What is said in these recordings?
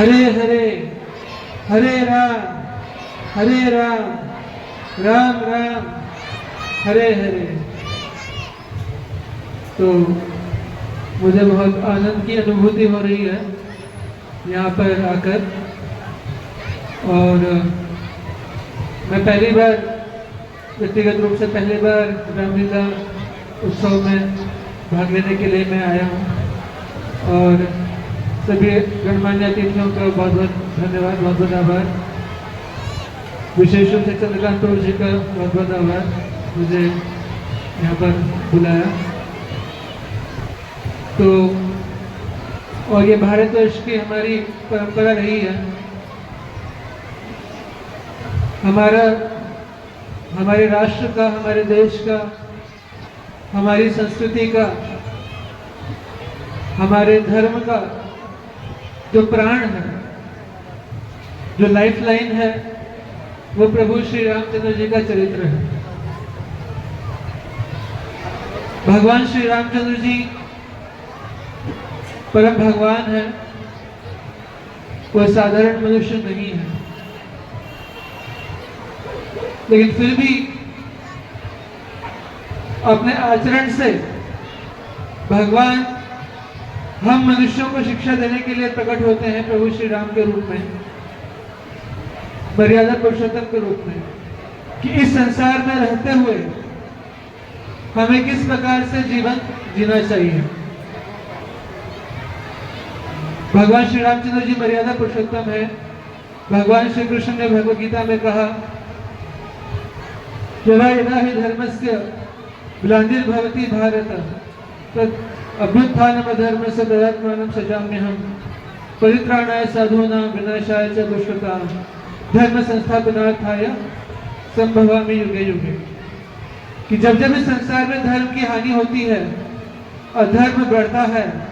हरे हरे हरे राम राम राम हरे हरे। तो मुझे बहुत आनंद की अनुभूति हो रही है यहाँ पर आकर। और मैं पहली बार, व्यक्तिगत रूप से पहली बार रामलीला उत्सव में भाग लेने के लिए मैं आया हूँ। और सभी गणमान्य अतिथियों का बहुत बहुत धन्यवाद, बहुत बहुत आभार। विशेष रूप से चंद्रकांत प्रभु जी का बहुत बहुत आभार, मुझे यहाँ पर बुलाया। तो और ये भारतवर्ष की हमारी परंपरा रही है, हमारे राष्ट्र का, हमारे देश का, हमारी संस्कृति का, हमारे धर्म का जो प्राण है, जो लाइफ लाइन है, वो प्रभु श्री रामचंद्र जी का चरित्र है। भगवान श्री रामचंद्र जी परम भगवान है, कोई साधारण मनुष्य नहीं है। लेकिन फिर भी अपने आचरण से भगवान हम मनुष्यों को शिक्षा देने के लिए प्रकट होते हैं प्रभु श्री राम के रूप में, मर्यादा पुरुषोत्तम के रूप में, कि इस संसार में रहते हुए हमें किस प्रकार से जीवन जीना चाहिए। भगवान श्री रामचंद्र जी मर्यादा पुरुषोत्तम है। भगवान श्री कृष्ण ने भगवद गीता में कहा, यदा यदा हि धर्मस्य ग्लानिर्भवति भारत तद अभ्युत्थानमधर्मस्य तदात्मानं सृजाम्यहम् परित्राणाय साधूनां विनाशाय च दुष्कृतां धर्म संस्थापनार्थाय संभवामि युगे युगे। कि जब जब इस संसार में धर्म की हानि होती है, अधर्म बढ़ता है,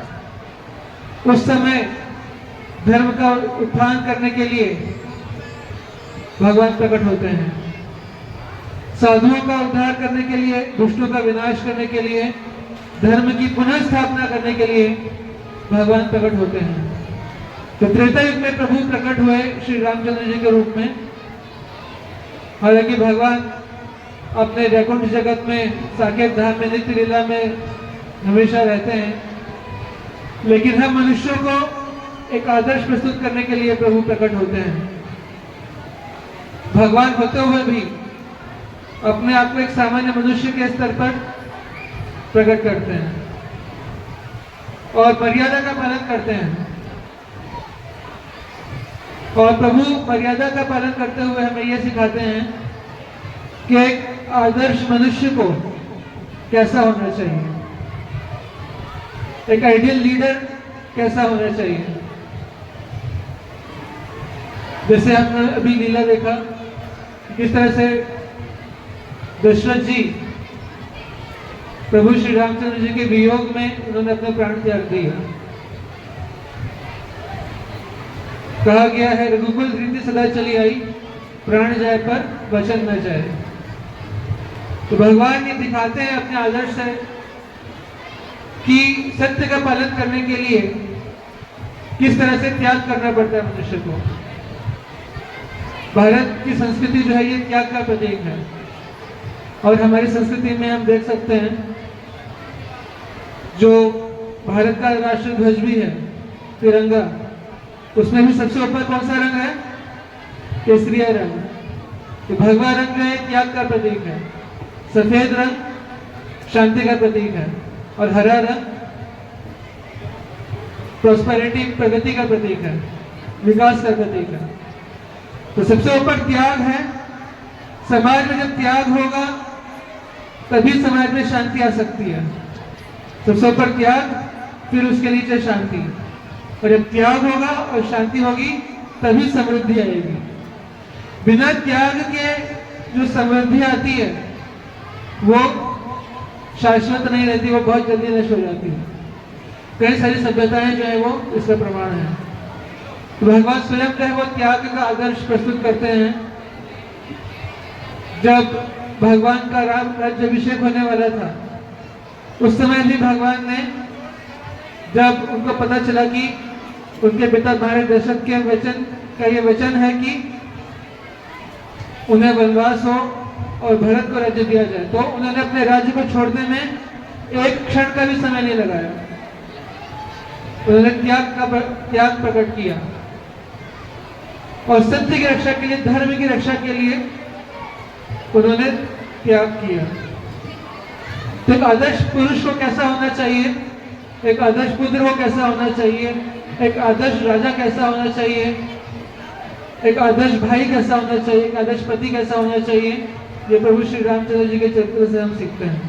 उस समय धर्म का उत्थान करने के लिए भगवान प्रकट होते हैं। साधुओं का उद्धार करने के लिए, दुष्टों का विनाश करने के लिए, धर्म की पुनः स्थापना करने के लिए भगवान प्रकट होते हैं। तो त्रेता युग में प्रभु प्रकट हुए श्री रामचंद्र जी के रूप में। हालांकि भगवान अपने वैकुंठ जगत में, साकेत धाम में, नित्य लीला में हमेशा रहते हैं, लेकिन हम मनुष्यों को एक आदर्श प्रस्तुत करने के लिए प्रभु प्रकट होते हैं। भगवान होते हुए भी अपने आप को एक सामान्य मनुष्य के स्तर पर प्रकट करते हैं और मर्यादा का पालन करते हैं। और प्रभु मर्यादा का पालन करते हुए हमें यह सिखाते हैं कि एक आदर्श मनुष्य को कैसा होना चाहिए, एक आइडियल लीडर कैसा होना चाहिए। जैसे हमने अभी लीला देखा, किस तरह से दशरथ जी प्रभु श्री रामचंद्र जी के वियोग में उन्होंने अपना प्राण त्याग दिया। कहा गया है, रघुकुल रीति सदा चली आई, प्राण जाए पर वचन न जाए। तो भगवान ये दिखाते हैं अपने आदर्श से कि सत्य का पालन करने के लिए किस तरह से त्याग करना पड़ता है मनुष्य को। भारत की संस्कृति जो है ये त्याग का प्रतीक है। और हमारी संस्कृति में हम देख सकते हैं, जो भारत का राष्ट्रीय ध्वज भी है तिरंगा, उसमें भी सबसे ऊपर कौन सा रंग है? केसरिया रंग। तो भगवा रंग जो है त्याग का प्रतीक है, सफेद रंग शांति का प्रतीक है, और हरा रंग प्रॉस्पेरिटी, प्रगति का प्रतीक है, विकास का प्रतीक है। तो सबसे ऊपर त्याग है। समाज में जब त्याग होगा तभी समाज में शांति आ सकती है। सबसे ऊपर त्याग, फिर उसके नीचे शांति। और जब त्याग होगा और शांति होगी तभी समृद्धि आएगी। बिना त्याग के जो समृद्धि आती है वो शाश्वत नहीं रहती, वो बहुत जल्दी नष्ट हो जाती है। कई सारी सभ्यताएं जो है वो इसका प्रमाण है। तो भगवान स्वयं जो है वो त्याग का आदर्श प्रस्तुत करते हैं। जब भगवान का राज्याभिषेक होने वाला था, उस समय भी भगवान ने, जब उनको पता चला कि उनके पिता महाराज दशरथ के वचन का ये वचन है कि उन्हें वनवास हो और भरत को राज्य दिया जाए, तो उन्होंने अपने राज्य को छोड़ने में एक क्षण का भी समय नहीं लगाया। उन्होंने त्याग प्रकट किया और सत्य की रक्षा के लिए, धर्म की रक्षा के लिए उन्होंने त्याग किया। तो एक आदर्श पुरुष को कैसा होना चाहिए, एक आदर्श पुत्र को कैसा होना चाहिए, एक आदर्श राजा कैसा होना चाहिए, एक आदर्श भाई कैसा होना चाहिए, एक आदर्श पति कैसा होना चाहिए, ये प्रभु श्री रामचंद्र जी के चरित्र से हम सीखते हैं।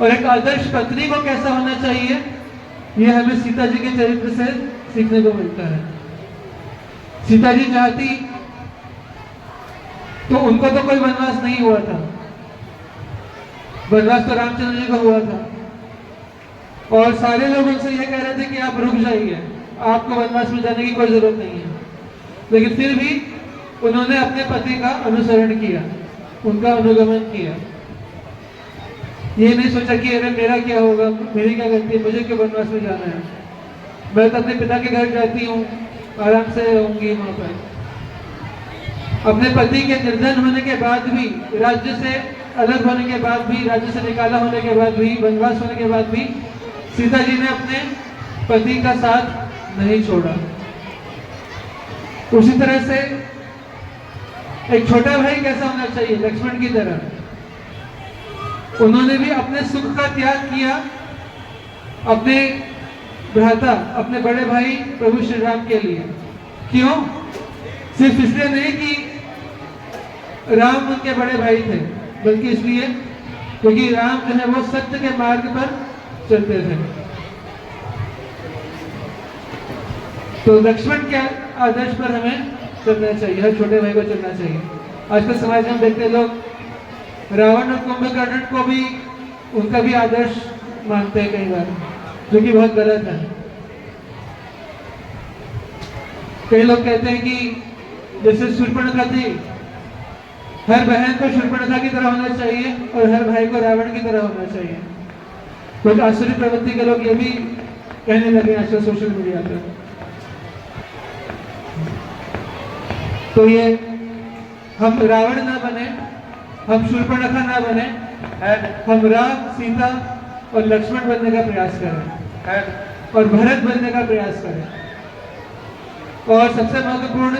और एक आदर्श पत्नी को कैसा होना चाहिए, ये हमें सीता जी के चरित्र से सीखने को मिलता है। सीता जी चाहती तो उनको तो कोई वनवास नहीं हुआ था, वनवास तो रामचंद्र जी को हुआ था, और सारे लोग उनसे ये कह रहे थे कि आप रुक जाइए, आपको वनवास में जाने की कोई जरूरत नहीं है। लेकिन फिर भी उन्होंने अपने पति का अनुसरण किया, उनका अनुगमन किया। ये नहीं सोचा कि अरे मेरा क्या होगा, मेरी क्या गलती है, मुझे क्यों वनवास में जाना है, मैं तो अपने पिता के घर जाती हूँ, आराम से रहूंगी वहां पर। अपने पति के निर्धन होने के बाद भी, राज्य से अलग होने के बाद भी, राज्य से निकाला होने के बाद भी, वनवास होने के बाद भी सीता जी ने अपने पति का साथ नहीं छोड़ा। उसी तरह से एक छोटा भाई कैसा होना चाहिए, लक्ष्मण की तरह। उन्होंने भी अपने सुख का त्याग किया अपने भ्राता, अपने बड़े भाई प्रभु श्री राम के लिए। क्यों? सिर्फ इसलिए नहीं कि राम उनके बड़े भाई थे, बल्कि इसलिए क्योंकि राम जो है वो सत्य के मार्ग पर चलते थे। तो लक्ष्मण के आदर्श पर हमें चलना चाहिए, हर छोटे भाई को चलना चाहिए। आजकल समाज में हम देखते लोग रावण और कुंभकर्ण को भी, उनका भी आदर्श मानते हैं कई बार, जो कि बहुत गलत है। कई लोग कहते हैं कि जैसे शूर्पणखा थी, हर बहन को शूर्पणखा की तरह होना चाहिए और हर भाई को रावण की तरह होना चाहिए। कुछ आसुरी प्रवृत्ति के लोग ये भी कहने लगे आजकल सोशल मीडिया पर। तो ये हम रावण ना बने, हम शूर्पणखा ना बने, हम राम, सीता और लक्ष्मण बनने का प्रयास करें और भरत बनने का प्रयास करें। और सबसे महत्वपूर्ण,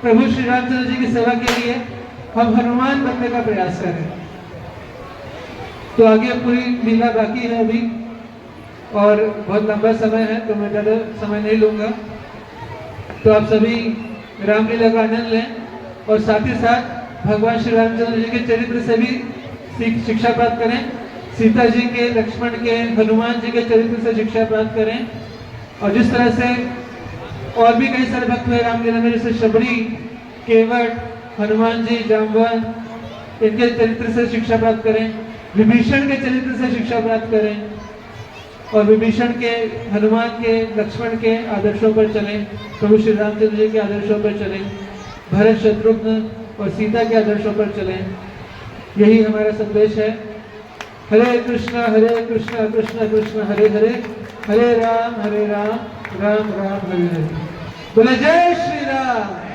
प्रभु श्री रामचंद्र जी की सेवा के लिए हम हनुमान बनने का प्रयास करें। तो आगे पूरी लीला बाकी है अभी और बहुत लंबा समय है, तो मैं ज़्यादा समय नहीं लूंगा। तो आप सभी रामलीला का आनंद लें और साथ ही साथ भगवान श्री रामचंद्र जी के चरित्र से भी शिक्षा प्राप्त करें, सीता जी के, लक्ष्मण के, हनुमान जी के चरित्र से शिक्षा प्राप्त करें। और जिस तरह से और भी कई सारे भक्त हुए रामलीला में, जैसे शबरी, केवट, हनुमान जी, जाम्बवन, इनके चरित्र से शिक्षा प्राप्त करें। विभीषण के चरित्र से शिक्षा प्राप्त करें और विभीषण के, हनुमान के, लक्ष्मण के आदर्शों पर चलें, प्रभु श्री रामचंद्र जी के आदर्शों पर चलें, भरत, शत्रुघ्न और सीता के आदर्शों पर चलें। यही हमारा संदेश है। हरे कृष्णा कृष्ण कृष्ण हरे हरे, हरे राम राम राम हरे हरे। बोले जय श्री राम।